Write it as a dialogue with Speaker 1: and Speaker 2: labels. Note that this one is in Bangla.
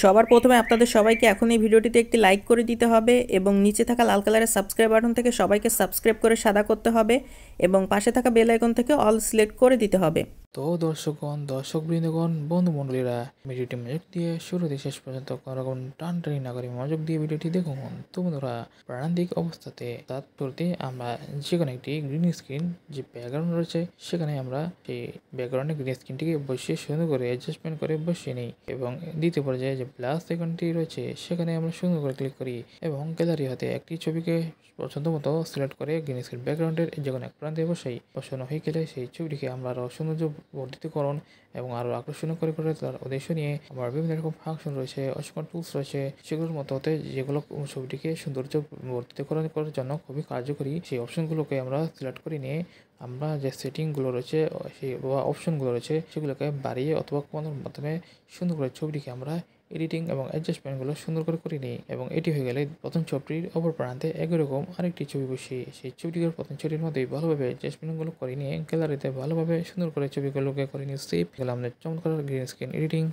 Speaker 1: সবার প্রথমে আপনাদের সবাইকে এখন এই ভিডিওটিতে একটি লাইক করে দিতে হবে এবং নিচে থাকা লাল কালারের সাবস্ক্রাইব বাটন থেকে সবাইকে সাবস্ক্রাইব করে সাদা করতে হবে এবং পাশে থাকা বেল আইকন থেকে অল সিলেক্ট করে দিতে হবে।
Speaker 2: তো দর্শকবৃন্দগণ, বন্ধুমণ্ডলীরা, ভিডিওটি মনোযোগ দিয়ে শুরু থেকে শেষ পর্যন্ত কোনো রকম টানটানি না করে মনোযোগ দিয়ে ভিডিওটি দেখুন। তো বন্ধুরা, প্রাণান্তিক অবস্থাতে তার শুরুতে আমরা যে কোনো একটি গ্রিন স্ক্রিন যে ব্যাকগ্রাউন্ড রয়েছে সেখানে আমরা সেই ব্যাকগ্রাউন্ডে গ্রিন স্ক্রিনটিকে বসিয়ে সুন্দর করে অ্যাডজাস্টমেন্ট করে বসিয়ে নিই এবং দ্বিতীয় পর্যায়ে যে প্লাস আইকনটি রয়েছে সেখানে আমরা সুন্দর করে ক্লিক করি এবং গ্যালারি হতে একটি ছবিকে পছন্দ মতো সিলেক্ট করে গ্রিন স্ক্রিন ব্যাকগ্রাউন্ডের যে কোনো এক প্রান্তে বসানো হয়ে গেলে সেই ছবিটিকে আমরা আরও সৌন্দর্য বর্ধিতকরণ এবং আরও আকর্ষণীয় করে তোলার উদ্দেশ্য নিয়ে আমার বিভিন্ন রকম ফাংশন রয়েছে, অসংখ্য টুলস রয়েছে, সেগুলোর মতো হতে যেগুলো ছবিটিকে সৌন্দর্য বর্ধিতকরণ করার জন্য খুবই কার্যকরী সেই অপশনগুলোকে আমরা সিলেক্ট করে নিয়ে আমরা যে সেটিংগুলো রয়েছে সেই বা অপশনগুলো রয়েছে সেগুলোকে বাড়িয়ে অথবা কমানোর মাধ্যমে সুন্দর করে ছবিটিকে আমরা এডিটিং এবং অ্যাডজাস্টমেন্টগুলো সুন্দর করে নিই এবং এটি হয়ে গেলে প্রথম ছবিটির অপর প্রান্তে একই রকম আরেকটি ছবি বসিয়ে সেই ছবিটিকে প্রথম ছবিটির মধ্যেই ভালোভাবে অ্যাডজাস্টমেন্টগুলো করে নিয়ে গ্যালারিতে ভালোভাবে সুন্দর করে ছবিগুলোকে করে নিয়ে সেভ গেলে আমাদের চমৎকার গ্রিন স্ক্রিন এডিটিং